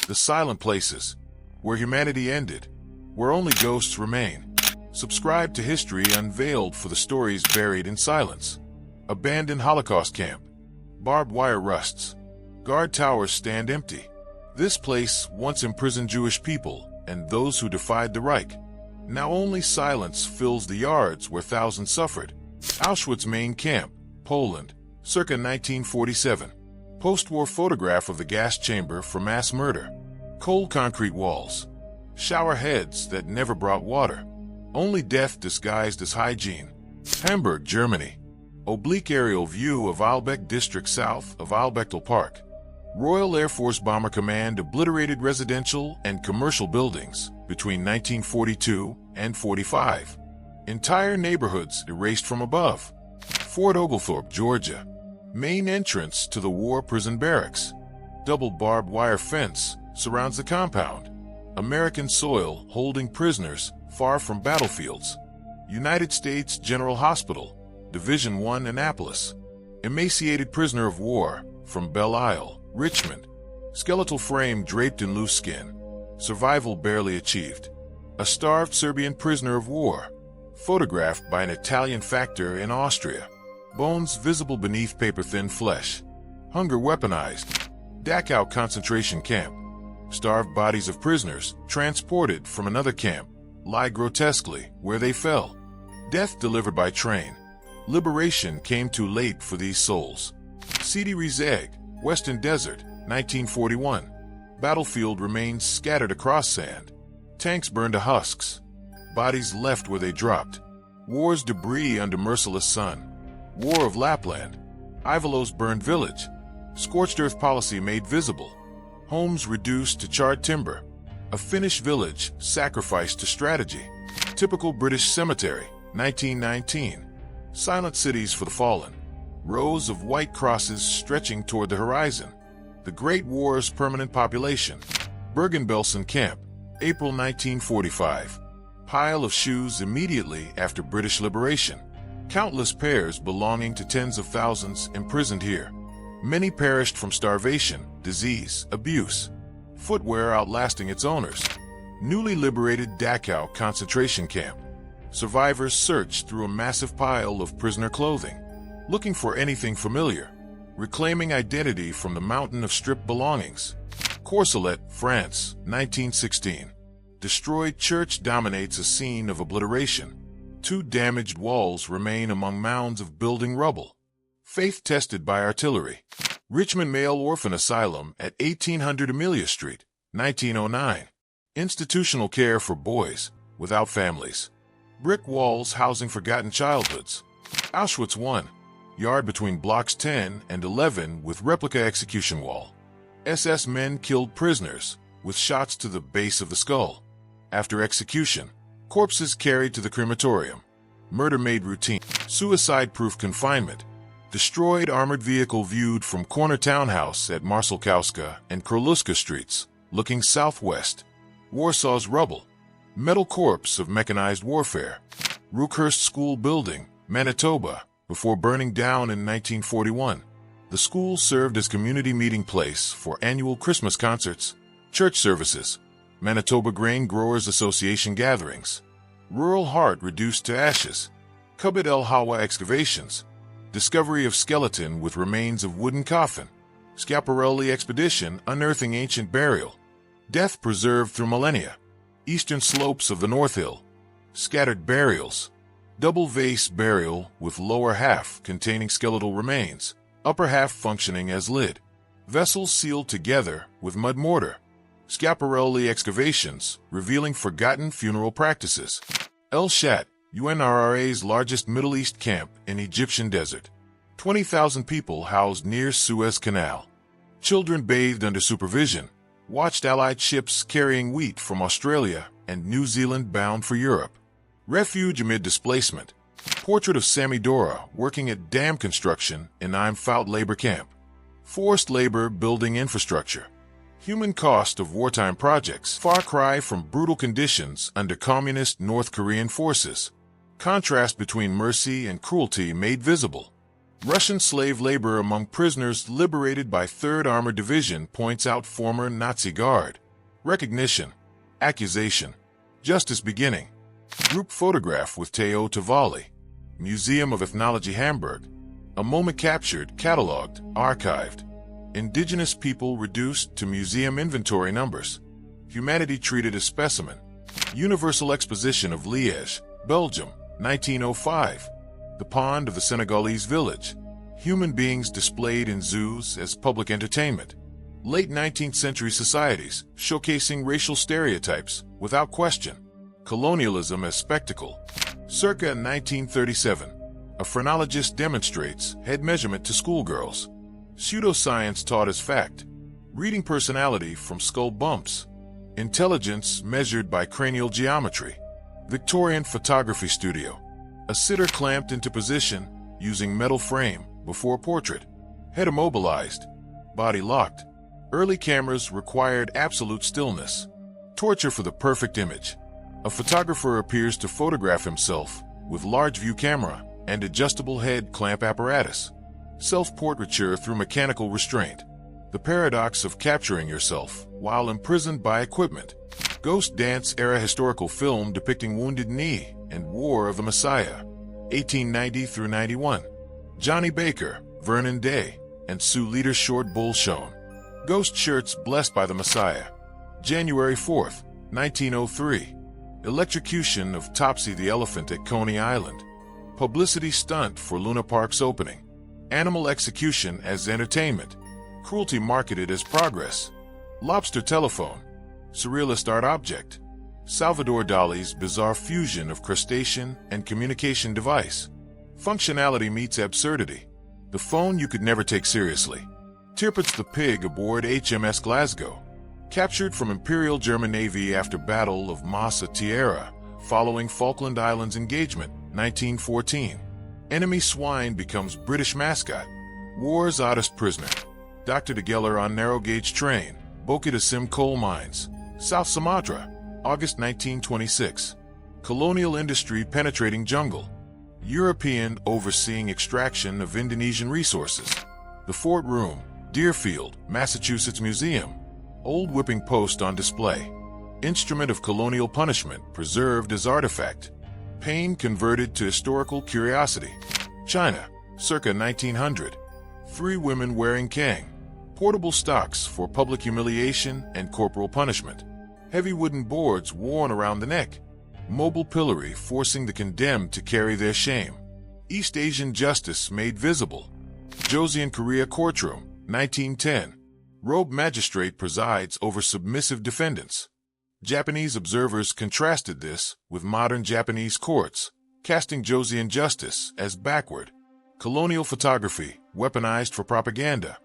The silent places, where humanity ended, where only ghosts remain. Subscribe to History Unveiled for the stories buried in silence. Abandoned Holocaust camp. Barbed wire rusts. Guard towers stand empty. This place once imprisoned Jewish people and those who defied the Reich. Now only silence fills the yards where thousands suffered. Auschwitz main camp, Poland, circa 1947. Post-war photograph of the gas chamber for mass murder. Cold concrete walls. Shower heads that never brought water. Only death disguised as hygiene. Hamburg, Germany. Oblique aerial view of Aalbeck district south of Aalbechtel Park. Royal Air Force Bomber Command obliterated residential and commercial buildings between 1942 and 45. Entire neighborhoods erased from above. Fort Oglethorpe, Georgia. Main entrance to the war prison barracks. Double barbed wire fence surrounds the compound. American soil holding prisoners far from battlefields. United States General Hospital, Division 1, Annapolis. Emaciated prisoner of war from Belle Isle, Richmond. Skeletal frame draped in loose skin. Survival barely achieved. A starved Serbian prisoner of war, photographed by an Italian factor in Austria. Bones visible beneath paper-thin flesh. Hunger weaponized. Dachau concentration camp. Starved bodies of prisoners, transported from another camp, lie grotesquely where they fell. Death delivered by train. Liberation came too late for these souls. Sidi Rezegh, Western Desert, 1941. Battlefield remains scattered across sand. Tanks burned to husks. Bodies left where they dropped. War's debris under merciless sun. War of Lapland. Ivalos burned village. Scorched earth policy made visible. Homes reduced to charred timber. A Finnish village sacrificed to strategy. Typical British cemetery, 1919. Silent cities for the fallen. Rows of white crosses stretching toward the horizon. The Great War's permanent population. Bergen-Belsen camp, April 1945. Pile of shoes immediately after British liberation. Countless pairs belonging to tens of thousands imprisoned here. Many perished from starvation, disease, abuse. Footwear outlasting its owners. Newly liberated Dachau concentration camp. Survivors searched through a massive pile of prisoner clothing, looking for anything familiar, reclaiming identity from the mountain of stripped belongings. Courcelette, France, 1916. Destroyed church dominates a scene of obliteration. 2 damaged walls remain among mounds of building rubble. Faith tested by artillery. Richmond Male Orphan Asylum at 1800 Amelia Street, 1909. Institutional care for boys without families. Brick walls housing forgotten childhoods. Auschwitz 1. Yard between blocks 10 and 11 with replica execution wall. SS men killed prisoners with shots to the base of the skull. After execution, corpses carried to the crematorium. Murder made routine. Suicide-proof confinement. Destroyed armored vehicle viewed from corner townhouse at Marszałkowska and Kroluska streets, looking southwest. Warsaw's rubble. Metal corpse of mechanized warfare. Rookhurst School Building, Manitoba, before burning down in 1941. The school served as community meeting place for annual Christmas concerts, church services, Manitoba Grain Growers Association gatherings. Rural heart reduced to ashes. Kubit El Hawa excavations. Discovery of skeleton with remains of wooden coffin. Schiaparelli expedition unearthing ancient burial. Death preserved through millennia. Eastern slopes of the North Hill. Scattered burials. Double vase burial with lower half containing skeletal remains, upper half functioning as lid. Vessels sealed together with mud mortar. Schiaparelli excavations revealing forgotten funeral practices. El Shat, UNRRA's largest Middle East camp in Egyptian desert. 20,000 people housed near Suez Canal. Children bathed under supervision. Watched Allied ships carrying wheat from Australia and New Zealand bound for Europe. Refuge amid displacement. Portrait of Sammy Dora working at dam construction in Imfout labor camp. Forced labor building infrastructure. Human cost of wartime projects. Far cry from brutal conditions under communist North Korean forces. Contrast between mercy and cruelty made visible. Russian slave labor among prisoners liberated by 3rd Armored Division points out former Nazi guard. Recognition. Accusation. Justice beginning. Group photograph with Teo Tavali. Museum of Ethnology Hamburg. A moment captured, catalogued, archived. Indigenous people reduced to museum inventory numbers. Humanity treated as specimen. Universal Exposition of Liège, Belgium, 1905. The pond of the Senegalese village. Human beings displayed in zoos as public entertainment. Late 19th century societies showcasing racial stereotypes without question. Colonialism as spectacle. Circa 1937. A phrenologist demonstrates head measurement to schoolgirls. Pseudoscience taught as fact. Reading personality from skull bumps. Intelligence measured by cranial geometry. Victorian photography studio. A sitter clamped into position using metal frame before portrait. Head immobilized. Body locked. Early cameras required absolute stillness. Torture for the perfect image. A photographer appears to photograph himself with large view camera and adjustable head clamp apparatus. Self-portraiture through mechanical restraint. The paradox of capturing yourself while imprisoned by equipment. Ghost dance era historical film depicting Wounded Knee and War of the Messiah, 1890 through 91. Johnny Baker, Vernon Day, and Sioux Leader Short Bull shown. Ghost shirts blessed by the Messiah, January 4th, 1903. Electrocution of Topsy the elephant at Coney Island. Publicity stunt for Luna Park's opening. Animal execution as entertainment. Cruelty marketed as progress. Lobster telephone. Surrealist art object. Salvador Dali's bizarre fusion of crustacean and communication device. Functionality meets absurdity. The phone you could never take seriously. Tirpitz the pig aboard HMS Glasgow. Captured from Imperial German Navy after Battle of Massa Tierra, following Falkland Islands engagement, 1914. Enemy swine becomes British mascot. War's oddest prisoner. Dr. de Geller on narrow gauge train. Bukit Asim coal mines. South Sumatra, August 1926. Colonial industry penetrating jungle. European overseeing extraction of Indonesian resources. The Fort Room, Deerfield, Massachusetts Museum. Old whipping post on display. Instrument of colonial punishment preserved as artifact. Pain converted to historical curiosity. China, circa 1900. 3 women wearing kang. Portable stocks for public humiliation and corporal punishment. Heavy wooden boards worn around the neck. Mobile pillory forcing the condemned to carry their shame. East Asian justice made visible. Joseon Korea courtroom, 1910. Robed magistrate presides over submissive defendants. Japanese observers contrasted this with modern Japanese courts, casting Joseon justice as backward. Colonial photography, weaponized for propaganda.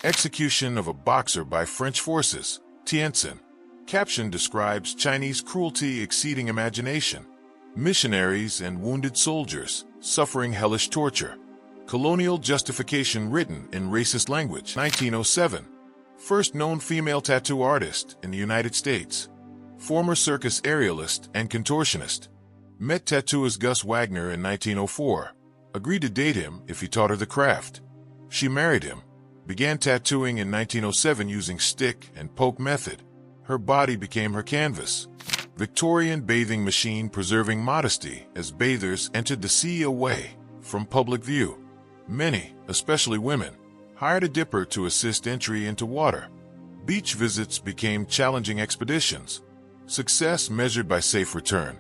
Execution of a boxer by French forces, Tientsin. Caption describes Chinese cruelty exceeding imagination. Missionaries and wounded soldiers suffering hellish torture. Colonial justification written in racist language, 1907. First known female tattoo artist in the United States. Former circus aerialist and contortionist. Met tattooist Gus Wagner in 1904. Agreed to date him if he taught her the craft. She married him. Began tattooing in 1907 using stick and poke method. Her body became her canvas. Victorian bathing machine preserving modesty as bathers entered the sea away from public view. Many, especially women, hired a dipper to assist entry into water. Beach visits became challenging expeditions. Success measured by safe return.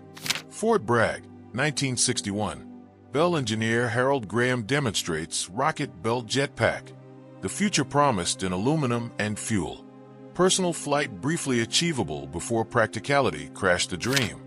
Fort Bragg, 1961. Bell engineer Harold Graham demonstrates rocket belt jetpack. The future promised in aluminum and fuel. Personal flight briefly achievable before practicality crashed the dream.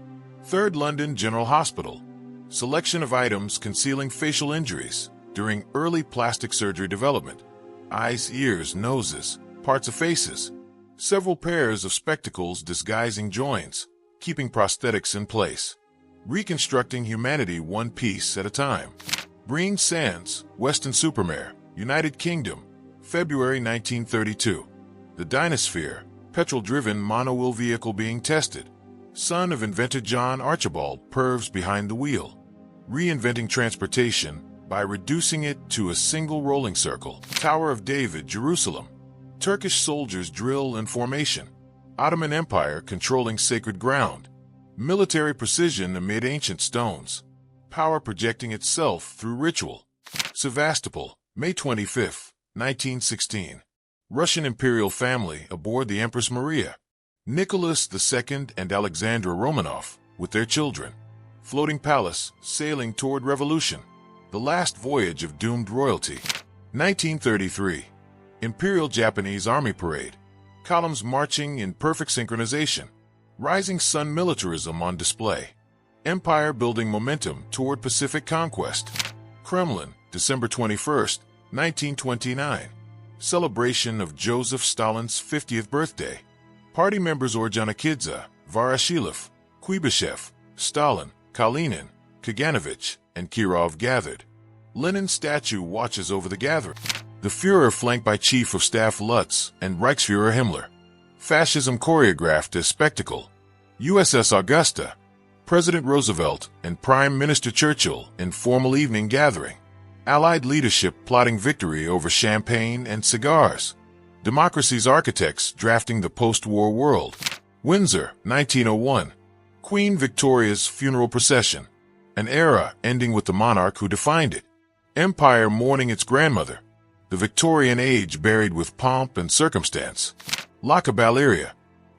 3rd London General Hospital. Selection of items concealing facial injuries during early plastic surgery development. Eyes, ears, noses, parts of faces. Several pairs of spectacles disguising joints, keeping prosthetics in place. Reconstructing humanity one piece at a time. Breen Sands, Weston-super-Mare, United Kingdom, February 1932. The Dynasphere, petrol-driven monowheel vehicle being tested. Son of inventor John Archibald Purves behind the wheel. Reinventing transportation, by reducing it to a single rolling circle. Tower of David, Jerusalem. Turkish soldiers drill in formation. Ottoman Empire controlling sacred ground. Military precision amid ancient stones. Power projecting itself through ritual. Sevastopol, May 25, 1916. Russian imperial family aboard the Empress Maria. Nicholas II and Alexandra Romanov with their children. Floating palace sailing toward revolution. The last voyage of doomed royalty. 1933. Imperial Japanese Army parade. Columns marching in perfect synchronization. Rising sun militarism on display. Empire building momentum toward Pacific conquest. Kremlin, December 21, 1929. Celebration of Joseph Stalin's 50th birthday. Party members Ordzhonikidze, Voroshilov, Kuibyshev, Stalin, Kalinin, Kaganovich, and Kirov gathered. Lenin statue watches over the gathering. The Führer flanked by Chief of Staff Lutz and Reichsführer Himmler. Fascism choreographed as spectacle. USS Augusta. President Roosevelt and Prime Minister Churchill in formal evening gathering. Allied leadership plotting victory over champagne and cigars. Democracy's architects drafting the post-war world. Windsor, 1901. Queen Victoria's funeral procession. An era ending with the monarch who defined it. Empire mourning its grandmother. The Victorian age buried with pomp and circumstance. La Caballeria.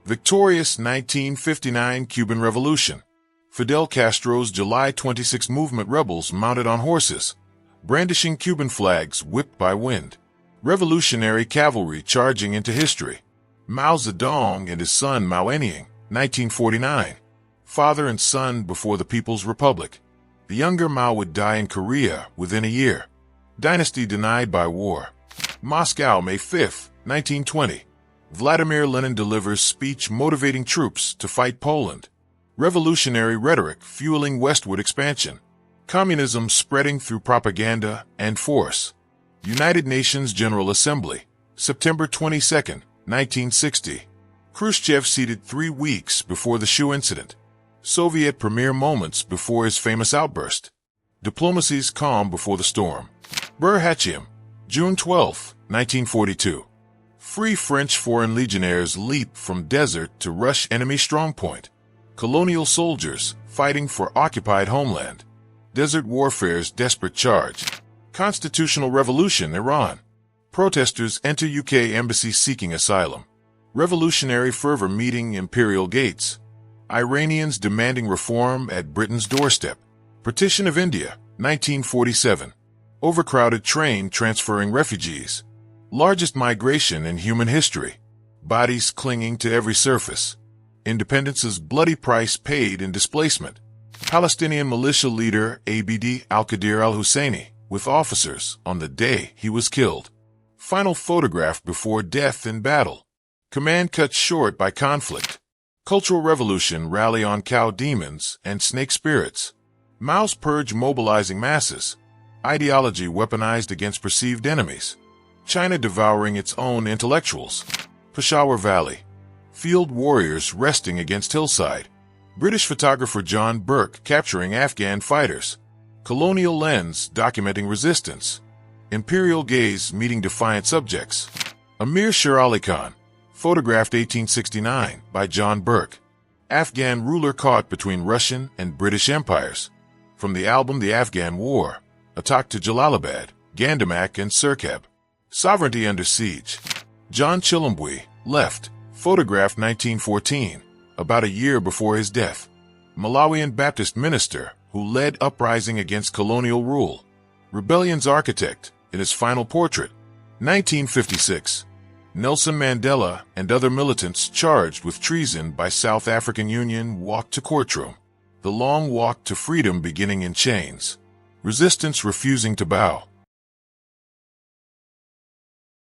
Victorious 1959 Cuban Revolution. Fidel Castro's July 26 movement rebels mounted on horses, brandishing Cuban flags whipped by wind. Revolutionary cavalry charging into history. Mao Zedong and his son Mao Anying, 1949. Father and son before the People's Republic. The younger Mao would die in Korea within a year. Dynasty denied by war. Moscow, May 5, 1920. Vladimir Lenin delivers speech motivating troops to fight Poland. Revolutionary rhetoric fueling westward expansion. Communism spreading through propaganda and force. United Nations General Assembly, September 22, 1960. Khrushchev seated 3 weeks before the shoe incident. Soviet premier moments before his famous outburst. Diplomacy's calm before the storm. Burr-Hatchiam, June 12, 1942. Free French foreign legionnaires leap from desert to rush enemy strongpoint. Colonial soldiers fighting for occupied homeland. Desert warfare's desperate charge. Constitutional revolution, Iran. Protesters enter UK embassy seeking asylum. Revolutionary fervor meeting imperial gates. Iranians demanding reform at Britain's doorstep. Partition of India, 1947. Overcrowded train transferring refugees. Largest migration in human history. Bodies clinging to every surface. Independence's bloody price paid in displacement. Palestinian militia leader Abd al-Qadir al-Husseini with officers on the day he was killed. Final photograph before death in battle. Command cut short by conflict. Cultural revolution rally on cow demons and snake spirits. Mao's purge mobilizing masses. Ideology weaponized against perceived enemies. China devouring its own intellectuals. Peshawar Valley. Field warriors resting against hillside. British photographer John Burke capturing Afghan fighters. Colonial lens documenting resistance. Imperial gaze meeting defiant subjects. Amir Sher Ali Khan. Photographed 1869 by John Burke. Afghan ruler caught between Russian and British empires. From the album The Afghan War. Attack to Jalalabad, Gandamak, and Sirkab. Sovereignty under siege. John Chilembwe, left, photographed 1914, about a year before his death. Malawian Baptist minister who led uprising against colonial rule. Rebellion's architect in his final portrait. 1956. Nelson Mandela and other militants charged with treason by South African Union walked to courtroom. The long walk to freedom beginning in chains. Resistance refusing to bow.